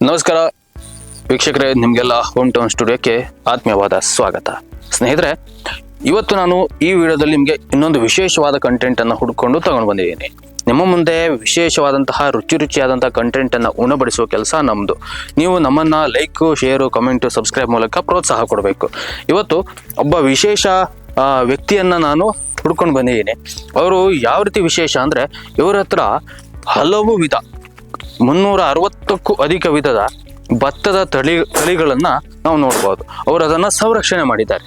ನಮಸ್ಕಾರ ವೀಕ್ಷಕರೇ, ನಿಮಗೆಲ್ಲ ಹೋಮ್ ಟೌನ್ ಸ್ಟುಡಿಯೋಕ್ಕೆ ಆತ್ಮೀಯವಾದ ಸ್ವಾಗತ. ಸ್ನೇಹಿತರೆ, ಇವತ್ತು ನಾನು ಈ ವಿಡಿಯೋದಲ್ಲಿ ನಿಮಗೆ ಇನ್ನೊಂದು ವಿಶೇಷವಾದ ಕಂಟೆಂಟನ್ನು ಹುಡುಕೊಂಡು ತಗೊಂಡು ಬಂದಿದ್ದೀನಿ. ನಿಮ್ಮ ಮುಂದೆ ವಿಶೇಷವಾದಂತಹ ರುಚಿಯಾದಂತಹ ಕಂಟೆಂಟನ್ನು ಉಣಬಡಿಸುವ ಕೆಲಸ ನಮ್ಮದು. ನೀವು ನಮ್ಮನ್ನು ಲೈಕು, ಶೇರು, ಕಮೆಂಟು, ಸಬ್ಸ್ಕ್ರೈಬ್ ಮೂಲಕ ಪ್ರೋತ್ಸಾಹ ಕೊಡಬೇಕು. ಇವತ್ತು ಒಬ್ಬ ವಿಶೇಷ ವ್ಯಕ್ತಿಯನ್ನು ನಾನು ಹುಡ್ಕೊಂಡು ಬಂದಿದ್ದೀನಿ. ಅವರು ಯಾವ ರೀತಿ ವಿಶೇಷ ಅಂದರೆ, ಇವರ ಹತ್ರ ಹಲವು ವಿಧ 360ಕ್ಕೂ ಅಧಿಕ ವಿಧದ ಭತ್ತದ ತಳಿಗಳನ್ನು ನಾವು ನೋಡ್ಬೋದು. ಅವರು ಅದನ್ನು ಸಂರಕ್ಷಣೆ ಮಾಡಿದ್ದಾರೆ.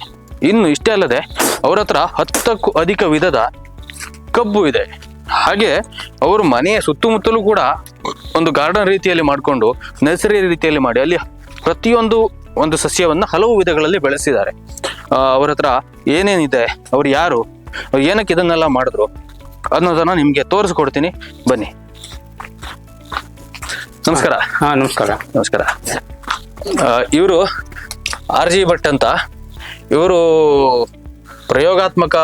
ಇನ್ನು ಇಷ್ಟೇ ಅಲ್ಲದೆ ಅವರ ಹತ್ರ 10ಕ್ಕೂ ಅಧಿಕ ವಿಧದ ಕಬ್ಬು ಇದೆ. ಹಾಗೆ ಅವರು ಮನೆಯ ಸುತ್ತಮುತ್ತಲೂ ಕೂಡ ಒಂದು ಗಾರ್ಡನ್ ರೀತಿಯಲ್ಲಿ ಮಾಡಿಕೊಂಡು, ನರ್ಸರಿ ರೀತಿಯಲ್ಲಿ ಮಾಡಿ ಅಲ್ಲಿ ಪ್ರತಿಯೊಂದು ಒಂದು ಸಸ್ಯವನ್ನು ಹಲವು ವಿಧಗಳಲ್ಲಿ ಬೆಳೆಸಿದ್ದಾರೆ. ಅವರ ಹತ್ರ ಏನೇನಿದೆ, ಅವ್ರು ಯಾರು, ಅವ್ರು ಏನಕ್ಕೆ ಇದನ್ನೆಲ್ಲ ಮಾಡಿದ್ರು ಅನ್ನೋದನ್ನು ನಿಮಗೆ ತೋರಿಸ್ಕೊಡ್ತೀನಿ, ಬನ್ನಿ. ನಮಸ್ಕಾರ. ನಮಸ್ಕಾರ. ನಮಸ್ಕಾರ. ಇವರು RG ಭಟ್ ಅಂತ. ಇವರು ಪ್ರಯೋಗಾತ್ಮಕ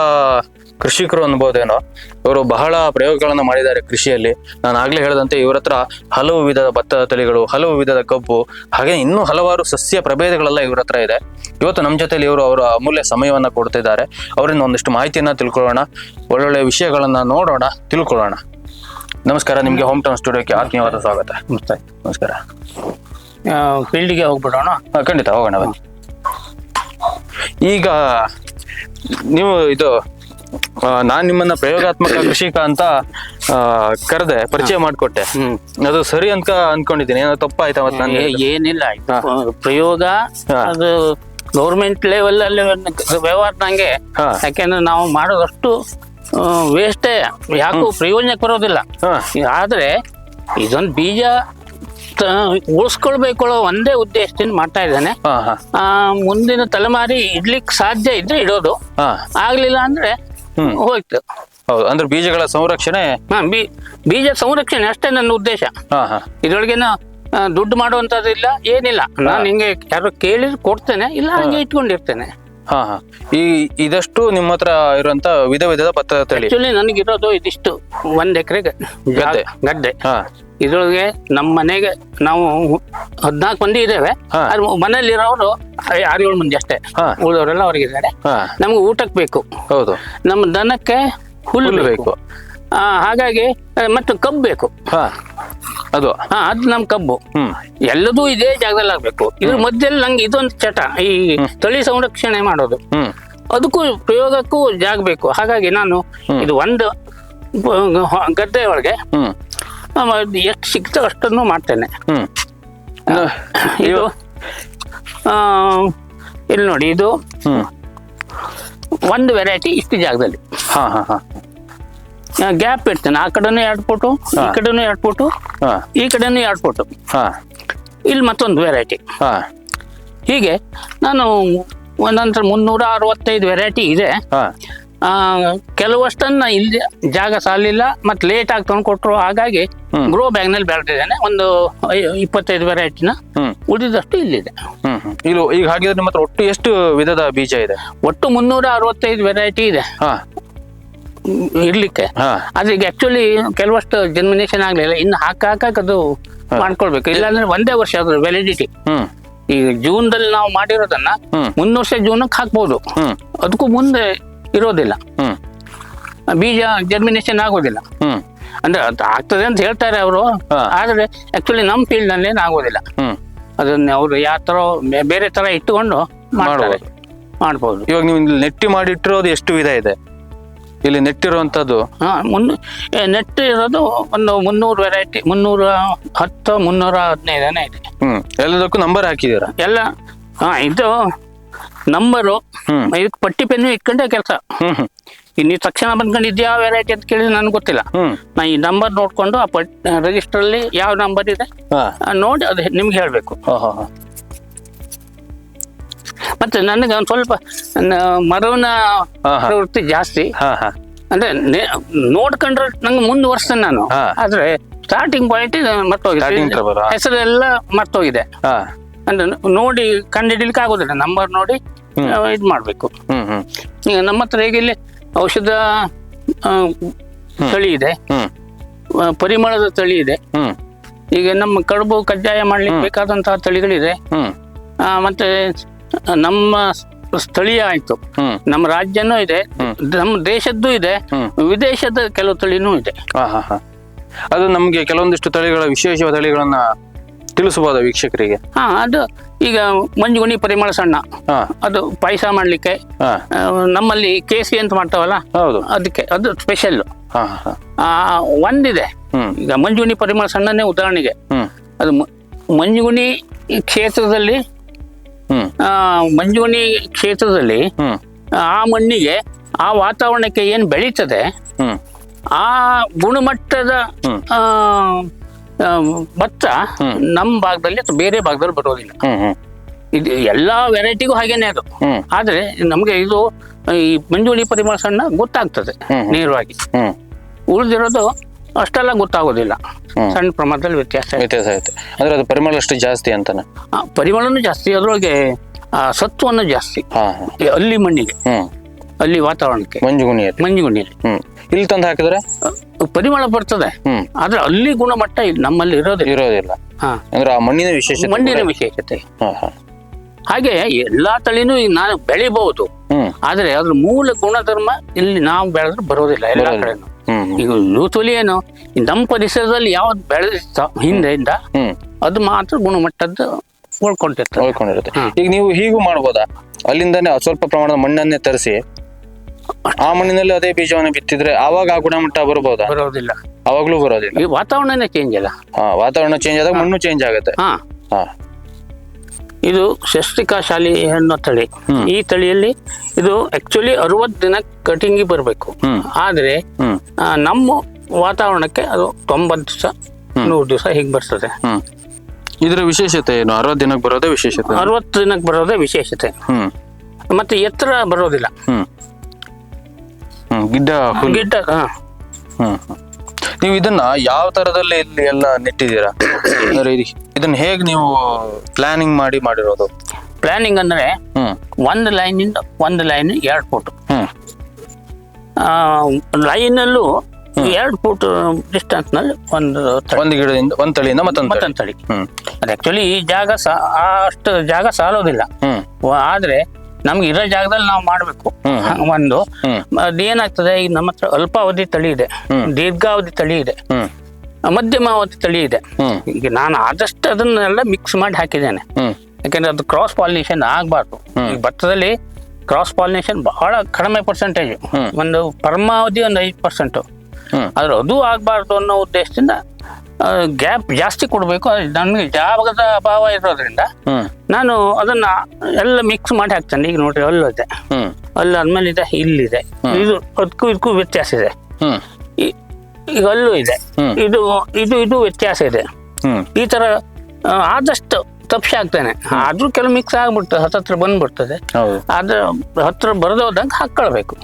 ಕೃಷಿಕರು ಅನ್ಬೋದೇನೋ. ಇವರು ಬಹಳ ಪ್ರಯೋಗಗಳನ್ನು ಮಾಡಿದ್ದಾರೆ ಕೃಷಿಯಲ್ಲಿ. ನಾನು ಆಗ್ಲೇ ಹೇಳಿದಂತೆ ಇವರ ಹತ್ರ ಹಲವು ವಿಧದ ಭತ್ತದ ತಳಿಗಳು, ಹಲವು ವಿಧದ ಕಬ್ಬು, ಹಾಗೆ ಇನ್ನೂ ಹಲವಾರು ಸಸ್ಯ ಪ್ರಭೇದಗಳೆಲ್ಲ ಇವರ ಹತ್ರ ಇದೆ. ಇವತ್ತು ನಮ್ಮ ಜೊತೆಲಿ ಇವರು ಅವರ ಅಮೂಲ್ಯ ಸಮಯವನ್ನು ಕೊಡ್ತಿದ್ದಾರೆ. ಅವರಿಂದ ಒಂದಿಷ್ಟು ಮಾಹಿತಿಯನ್ನು ತಿಳ್ಕೊಳ್ಳೋಣ, ಒಳ್ಳೊಳ್ಳೆ ವಿಷಯಗಳನ್ನ ನೋಡೋಣ, ತಿಳ್ಕೊಳ್ಳೋಣ. ನಮಸ್ಕಾರ. ನಿಮಗೆ ಹೋಮ್ ಟೌನ್ ಸ್ಟುಡಿಯೋಕ್ಕೆ ಆತ್ಮೀಯವಾದ ಸ್ವಾಗತ. ನಮಸ್ಕಾರ. ಫೀಲ್ಡ್ಗೆ ಹೋಗ್ಬಿಡೋಣ. ಖಂಡಿತ ಹೋಗೋಣ, ಬನ್ನಿ. ಈಗ ನೀವು ನಾನು ನಿಮ್ಮನ್ನ ಪ್ರಯೋಗಾತ್ಮಕ ಕೃಷಿಕ ಅಂತ ಕರೆದೆ, ಪರಿಚಯ ಮಾಡಿಕೊಟ್ಟೆ. ಅದು ಸರಿ ಅಂತ ಅನ್ಕೊಂಡಿದ್ದೀನಿ. ಏನೋ ತಪ್ಪಾಯ್ತಾ? ಮತ್ತೆ ನಾನು ಏನಿಲ್ಲ, ಪ್ರಯೋಗ ಅದು ಗೌರ್ಮೆಂಟ್ ಲೆವೆಲ್ ಅಲ್ಲಿ ವ್ಯವಹಾರ ನಂಗೆ. ಯಾಕೆಂದ್ರೆ ನಾವು ಮಾಡೋದಷ್ಟು ವೇಸ್ಟೇ, ಯಾಕೂ ಪ್ರಯೋಜನಕ್ಕೆ ಬರೋದಿಲ್ಲ. ಆದ್ರೆ ಇದೊಂದು ಬೀಜ ಉಳಿಸ್ಕೊಳ್ಬೇಕು ಒಂದೇ ಉದ್ದೇಶದಿಂದ ಮಾಡ್ತಾ ಇದ್ದಾನೆ. ಮುಂದಿನ ತಲೆಮಾರಿ ಇಡ್ಲಿಕ್ಕೆ ಸಾಧ್ಯ ಇದ್ರೆ ಇಡೋದು, ಆಗ್ಲಿಲ್ಲ ಅಂದ್ರೆ ಹೋಯ್ತು. ಹೌದು, ಅಂದ್ರೆ ಬೀಜಗಳ ಸಂರಕ್ಷಣೆ. ಬೀಜ ಸಂರಕ್ಷಣೆ ಅಷ್ಟೇ ನನ್ನ ಉದ್ದೇಶ. ಇದ್ರೊಳಗೇನ ದುಡ್ಡು ಮಾಡುವಂತದಿಲ್ಲ, ಏನಿಲ್ಲ. ನಾನು ಹಿಂಗೆ ಯಾರು ಕೇಳಿದ್ರೆ ಕೊಡ್ತೇನೆ, ಇಲ್ಲ ಹಂಗೆ ಇಟ್ಕೊಂಡಿರ್ತೇನೆ. ಇದಷ್ಟು ನಿಮ್ಮ ಹತ್ರ ಇರುವಂತ ವಿಧ ವಿಧದ ಭತ್ತದ ತಳಿ. ಆಕ್ಚುಲಿ ನನಗಿರೋದು ಇದಿಷ್ಟು 1 ಎಕರೆ ಗದ್ದೆ. ಇದ್ರೊಳಗೆ ನಮ್ಮ ಮನೆಗೆ ನಾವು 14 ಮಂದಿ ಇದ್ದೇವೆ. ಮನೇಲಿರೋರು 6-7 ಮಂದಿ ಅಷ್ಟೇ. ಉಳಿದವರೆಲ್ಲ ಹೊರಗಿದ್ದಾರೆ. ನಮ್ಗೆ ಊಟಕ್ಕೆ ಬೇಕು. ಹೌದು. ನಮ್ಮ ದನಕ್ಕೆ ಹುಲ್ಲು ಬೇಕು. ಹಾಗಾಗಿ ಮತ್ತು ಕಬ್ಬು ಬೇಕು. ಅದು ನಮ್ ಕಬ್ಬು. ಎಲ್ಲದೂ ಇದೇ ಜಾಗದಲ್ಲಿ ಆಗ್ಬೇಕು. ಇದ್ರ ಮಧ್ಯದಲ್ಲಿ ನಂಗೆ ಇದೊಂದು ಚಟ, ಈ ತಳಿ ಸಂರಕ್ಷಣೆ ಮಾಡೋದು. ಅದಕ್ಕೂ ಪ್ರಯೋಗಕ್ಕೂ ಜಾಗ ಬೇಕು. ಹಾಗಾಗಿ ನಾನು ಇದು ಒಂದು ಗದ್ದೆ ಒಳಗೆ ಎಷ್ಟು ಸಿಗ್ತೋ ಅಷ್ಟನ್ನು ಮಾಡ್ತೇನೆ. ಇದು ಇಲ್ಲಿ ನೋಡಿ, ಇದು ಒಂದು ವೆರೈಟಿ ಇಷ್ಟು ಜಾಗದಲ್ಲಿ ಗ್ಯಾಪ್ ಇಡ್ತೇನೆ. ಆ ಕಡೆನೂ 2 ಫೋಟು, ಈ ಕಡೆನೂ 2 ಫೋಟು, ಈ ಕಡೆನೂ 2 ಫೋಟು, ಇಲ್ಲಿ ಮತ್ತೊಂದು ವೆರೈಟಿ. ಹೀಗೆ ನಾನು ಒಂದಂತರ 365 ವೆರೈಟಿ ಇದೆ. ಕೆಲವಷ್ಟನ್ನ ಇಲ್ಲಿ ಜಾಗ ಸಾಲಿಲ್ಲ, ಮತ್ತೆ ಲೇಟ್ ಆಗಿ ತಂದ್ಕೊಟ್ರು. ಹಾಗಾಗಿ ಗ್ರೋ ಬ್ಯಾಗ್ ನಲ್ಲಿ ಬೆಳೆದಿದ್ದೇನೆ ಒಂದು 25 ವೆರೈಟಿನ. ಉಳಿದಷ್ಟು ಇಲ್ಲಿದೆ. ಈಗ ಹಾಗಿದ್ರೆ ನಿಮ್ಮ ಹತ್ರ ಒಟ್ಟು ಎಷ್ಟು ವಿಧದ ಬೀಜ ಇದೆ? ಒಟ್ಟು 365 ವೆರೈಟಿ ಇದೆ ಇರ್ಲಿಕ್ಕೆ. ಆದ್ರೆ ಈಗ ಆಕ್ಚುಲಿ ಕೆಲವಷ್ಟು ಜರ್ಮಿನೇಷನ್ ಆಗ್ಲಿಲ್ಲ, ಇನ್ನು ಹಾಕದು ಮಾಡ್ಕೊಳ್ಬೇಕು. ಇಲ್ಲಾಂದ್ರೆ 1 ವರ್ಷ ಅದ್ರ ವ್ಯಾಲಿಡಿಟಿ. ಈಗ ಜೂನ್ದಲ್ಲಿ ನಾವು ಮಾಡಿರೋದನ್ನ ಮುಂದಿನ ವರ್ಷ ಜೂನಕ್ಕೆ ಹಾಕ್ಬೋದು. ಅದಕ್ಕೂ ಮುಂದೆ ಇರೋದಿಲ್ಲ, ಬೀಜ ಜರ್ಮಿನೇಷನ್ ಆಗೋದಿಲ್ಲ. ಅಂದ್ರೆ ಅದು ಆಗ್ತದೆ ಅಂತ ಹೇಳ್ತಾರೆ ಅವರು, ಆದ್ರೆ ಆಕ್ಚುಲಿ ನಮ್ಮ ಫೀಲ್ಡ್ ನಲ್ಲಿ ಏನು ಆಗೋದಿಲ್ಲ. ಅದನ್ನ ಅವ್ರು ಯಾವ ತರ ಬೇರೆ ತರ ಇಟ್ಟುಕೊಂಡು ಮಾಡ್ಬೋದು. ಇವಾಗ ನೀವು ನೆಟ್ಟಿ ಮಾಡಿಟ್ಟಿರೋದು ಎಷ್ಟು ವಿಧ ಇದೆ ಇಲ್ಲಿ? ನೆಟ್ಟಿರುವಂತದ್ದು ನೆಟ್ಟಿರೋದು ಒಂದು 300 ವೆರೈಟಿ, 310, 315 ಇದೆ. ಎಲ್ಲದಕ್ಕೂ ನಂಬರ್ ಹಾಕಿದೀರಾ? ಎಲ್ಲ ಇದು ನಂಬರು. ಇದಕ್ಕೆ ಪಟ್ಟಿ ಪೆನ್ನು ಇಟ್ಕೊಂಡೆ ಕೆಲಸ. ನೀವು ತಕ್ಷಣ ಬಂದ್ಕೊಂಡಿದ್ಯಾ ವೆರೈಟಿ ಅಂತ ಕೇಳಿದ್ರೆ ನನ್ಗೆ ಗೊತ್ತಿಲ್ಲ. ನಾ ಈ ನಂಬರ್ ನೋಡ್ಕೊಂಡು ಆ ರಿಜಿಸ್ಟರ್ ಅಲ್ಲಿ ಯಾವ ನಂಬರ್ ಇದೆ ನೋಡಿ ಅದು ನಿಮ್ಗೆ ಹೇಳ್ಬೇಕು. ಮತ್ತೆ ನನಗೆ ಒಂದು ಸ್ವಲ್ಪ ಮರವನ ಪ್ರವೃತ್ತಿ ಜಾಸ್ತಿ. ಅಂದ್ರೆ ನೋಡ್ಕೊಂಡ್ರೆ ನಂಗೆ ಮುಂದುವರ್ಸ್ತೇನೆ ನಾನು. ಆದ್ರೆ ಸ್ಟಾರ್ಟಿಂಗ್ ಪಾಯಿಂಟ್ ಮರ್ತೋಗಿದೆ, ಹೆಸರೆಲ್ಲ ಮರ್ತೋಗಿದೆ. ಅಂದ್ರೆ ನೋಡಿ ಕಂಡುಹಿಡಿಲಿಕ್ಕೆ ಆಗೋದಿಲ್ಲ. ನಂಬರ್ ನೋಡಿ ಇದ್ ಮಾಡ್ಬೇಕು. ಈಗ ನಮ್ಮ ಹತ್ರ ಹೇಗೆ ಇಲ್ಲಿ ಔಷಧ ತಳಿ ಇದೆ, ಪರಿಮಳದ ತಳಿ ಇದೆ, ಈಗ ನಮ್ಮ ಕಡುಬು ಕಜ್ಜಾಯ ಮಾಡ್ಲಿಕ್ಕೆ ಬೇಕಾದಂತಹ ತಳಿಗಳಿದೆ. ಮತ್ತೆ ನಮ್ಮ ಸ್ಥಳೀಯ ಆಯ್ತು, ನಮ್ಮ ರಾಜ್ಯನೂ ಇದೆ, ನಮ್ಮ ದೇಶದ್ದು ಇದೆ, ವಿದೇಶದ ಕೆಲವು ತಳಿನೂ ಇದೆ. ಅದು ನಮ್ಗೆ ಕೆಲವೊಂದಿಷ್ಟು ತಳಿಗಳ ವಿಶೇಷ ತಳಿಗಳನ್ನ ತಿಳಿಸಬಹುದ ವೀಕ್ಷಕರಿಗೆ? ಅದು ಈಗ ಮಂಜುಗುಣಿ ಪರಿಮಳ ಸಣ್ಣ, ಅದು ಪಾಯಸ ಮಾಡ್ಲಿಕ್ಕೆ ನಮ್ಮಲ್ಲಿ ಕೇಸಿ ಅಂತ ಮಾಡ್ತಾವಲ್ಲ, ಅದಕ್ಕೆ ಅದು ಸ್ಪೆಷಲ್. ಒಂದಿದೆ ಈಗ ಮಂಜುಗುಣಿ ಪರಿಮಳ ಸಣ್ಣನೇ ಉದಾಹರಣೆಗೆ, ಅದು ಮಂಜುಗುಣಿ ಕ್ಷೇತ್ರದಲ್ಲಿ ಆ ಮಣ್ಣಿಗೆ ಆ ವಾತಾವರಣಕ್ಕೆ ಏನ್ ಬೆಳೀತದೆ ಆ ಗುಣಮಟ್ಟದ ಭತ್ತ ನಮ್ಮ ಭಾಗದಲ್ಲಿ ಅಥವಾ ಬೇರೆ ಭಾಗದಲ್ಲಿ ಬರೋದಿಲ್ಲ. ಇದು ಎಲ್ಲಾ ವೆರೈಟಿಗೂ ಹಾಗೇನೆ ಅದು. ಆದ್ರೆ ನಮ್ಗೆ ಇದು ಈ ಮಂಜುಳಿ ಪರಿಮಳ ಸಣ್ಣ ಗೊತ್ತಾಗ್ತದೆ ನೇರವಾಗಿ, ಉಳಿದಿರೋದು ಅಷ್ಟೆಲ್ಲ ಗೊತ್ತಾಗೋದಿಲ್ಲ, ಸಣ್ಣ ಪ್ರಮಾಣದಲ್ಲಿ ವ್ಯತ್ಯಾಸ ಆಯ್ತು. ಅಂದ್ರೆ ಅದು ಪರಿಮಳ ಅಷ್ಟು ಜಾಸ್ತಿ ಅಂತಾನೆ? ಪರಿಮಳನು ಜಾಸ್ತಿ, ಅದ್ರೊಳಗೆ ಜಾಸ್ತಿ ಅಲ್ಲಿ ಮಣ್ಣಿಗೆ, ಅಲ್ಲಿ ವಾತಾವರಣಕ್ಕೆ. ಮಂಜುಗುಣಿಯಲ್ಲಿ ಇಲ್ಲಿ ತಂದು ಹಾಕಿದ್ರೆ ಪರಿಮಳ ಬರ್ತದೆ, ಆದ್ರೆ ಅಲ್ಲಿ ಗುಣಮಟ್ಟ ನಮ್ಮಲ್ಲಿ ಇರೋದಿಲ್ಲ. ಅಂದ್ರೆ ಆ ಮಣ್ಣಿನ ವಿಶೇಷತೆ. ಹಾಗೆ ಎಲ್ಲಾ ತಳಿನೂ ಈಗ ನಾನು ಬೆಳಿಬಹುದು, ಆದ್ರೆ ಅದ್ರ ಮೂಲ ಗುಣಧರ್ಮ ಇಲ್ಲಿ ನಾವು ಬೆಳೆದ್ರೆ ಬರೋದಿಲ್ಲ ಎಲ್ಲಾ ಕಡೆನೂ. ಈಗ ಲೂತುಲಿ ಏನು ನಮ್ಮ ಪರಿಸರದಲ್ಲಿ ಯಾವ್ದು ಬೆಳೆದ ಹಿಂದೆಯಿಂದ ಅದು ಮಾತ್ರ ಗುಣಮಟ್ಟದ್ದು ಉಳ್ಕೊಂಡಿರುತ್ತೆ. ಈಗ ನೀವು ಹೀಗೂ ಮಾಡ್ಬೋದಾ, ಅಲ್ಲಿಂದಾನೆ ಸ್ವಲ್ಪ ಪ್ರಮಾಣದ ಮಣ್ಣನ್ನೇ ತರಿಸಿ ಆ ಮಣ್ಣಿನಲ್ಲಿ ಅದೇ ಬೀಜವನ್ನು ಬಿತ್ತಿದ್ರೆ ಆವಾಗ ಆ ಗುಣಮಟ್ಟ ಬರಬಹುದಾ? ಬರೋದಿಲ್ಲ, ಅವಾಗ್ಲೂ ಬರೋದಿಲ್ಲ. ಈ ವಾತಾವರಣನೇ ಚೇಂಜ್ ಅಲ್ಲ. ವಾತಾವರಣ ಚೇಂಜ್ ಆದಾಗ ಮಣ್ಣು ಚೇಂಜ್ ಆಗುತ್ತೆ. ಇದು ಶಸ್ತ್ರಿಕಾ ಶಾಲಿ ಅನ್ನೋ ತಳಿ. ಈ ತಳಿಯಲ್ಲಿ ಇದು ಆಕ್ಚುಲಿ 60 ದಿನ ಕಟಿಂಗ್ ಬರಬೇಕು, ಆದ್ರೆ ನಮ್ಮ ವಾತಾವರಣಕ್ಕೆ ಅದು 90 ದಿವಸ 100 ದಿವಸ ಹೀಗೆ ಬರ್ತದೆ. ಇದರ ವಿಶೇಷತೆ ಏನು? 60 ದಿನಕ್ಕೆ ಬರೋದೇ ವಿಶೇಷತೆ? 60 ದಿನಕ್ಕೆ ಬರೋದೇ ವಿಶೇಷತೆ. ಮತ್ತೆ ಎತ್ತರ ಬರೋದಿಲ್ಲ, ಗಿಡ್ಡ. ನೀವು ಇದನ್ನ ಯಾವ ತರದಲ್ಲಿ ಇಲ್ಲಿ ಎಲ್ಲ ನೆಟ್ಟಿದ್ದೀರಾ? ಇದನ್ನ ಹೇಗೆ ನೀವು ಪ್ಲಾನಿಂಗ್ ಮಾಡಿರೋದು? ಪ್ಲಾನಿಂಗ್ ಅಂದ್ರೆ ಒಂದು ಲೈನ್ ಇಂದ ಒಂದು ಲೈನ್ 2 ಫೂಟ್, ಲೈನಲ್ಲೂ 2 ಫೂಟ್ ಡಿಸ್ಟೆನ್ಸ್ ನಲ್ಲಿ ಒಂದು ಗಿಡದಿಂದ ಒಂದು ತಳಿಯಿಂದ ಮತ್ತೊಂದು ತಳಿ. ಅದು ಆಕ್ಚುಲಿ ಈ ಜಾಗ ಅಷ್ಟು ಜಾಗ ಸಾಲೋದಿಲ್ಲ, ಆದ್ರೆ ನಮ್ಗೆ ಇರೋ ಜಾಗದಲ್ಲಿ ನಾವು ಮಾಡ್ಬೇಕು. ಒಂದು ಅದೇನಾಗ್ತದೆ, ಈಗ ನಮ್ಮ ಹತ್ರ ಅಲ್ಪಾವಧಿ ತಳಿ ಇದೆ, ದೀರ್ಘಾವಧಿ ತಳಿ ಇದೆ, ಮಧ್ಯಮಾವಧಿ ತಳಿ ಇದೆ. ಈಗ ನಾನು ಆದಷ್ಟು ಅದನ್ನೆಲ್ಲ ಮಿಕ್ಸ್ ಮಾಡಿ ಹಾಕಿದ್ದೇನೆ, ಯಾಕಂದ್ರೆ ಅದು ಕ್ರಾಸ್ ಪಾಲಿನೇಷನ್ ಆಗ್ಬಾರ್ದು. ಈ ಭತ್ತದಲ್ಲಿ ಕ್ರಾಸ್ ಪಾಲಿನೇಷನ್ ಬಹಳ ಕಡಿಮೆ ಪರ್ಸೆಂಟೇಜ್, ಒಂದು ಪರಮಾವಧಿ ಒಂದು 5%, ಆದ್ರೆ ಅದು ಆಗ್ಬಾರ್ದು ಅನ್ನೋ ಉದ್ದೇಶದಿಂದ ಗ್ಯಾಪ್ ಜಾಸ್ತಿ ಕೊಡ್ಬೇಕು. ನನ್ಗೆ ಜಾಗದ ಅಭಾವ ಇರೋದ್ರಿಂದ ನಾನು ಅದನ್ನ ಎಲ್ಲ ಮಿಕ್ಸ್ ಮಾಡಿ ಹಾಕ್ತೇನೆ. ಈಗ ನೋಡ್ರಿ, ಅಲ್ಲಿದೆ, ಆದ್ಮೇಲೆ ಇದೆ, ಇಲ್ಲಿದೆ, ಇದು ಇದಕ್ಕೂ ವ್ಯತ್ಯಾಸ ಇದೆ. ಈಗ ಅಲ್ಲೂ ಇದೆ, ಇದು ವ್ಯತ್ಯಾಸ ಇದೆ. ಈ ತರ ಆದಷ್ಟು ತಪ್ಸಿ ಹಾಕ್ತೇನೆ. ಆದ್ರೂ ಕೆಲವು ಮಿಕ್ಸ್ ಆಗ್ಬಿಡ್ತದೆ, ಹತ್ರ ಬಂದ್ಬಿಡ್ತದೆ. ಆದ್ರೆ ಹತ್ರ ಬರದೋದಂಗೆ ಹಾಕೊಳ್ಬೇಕು.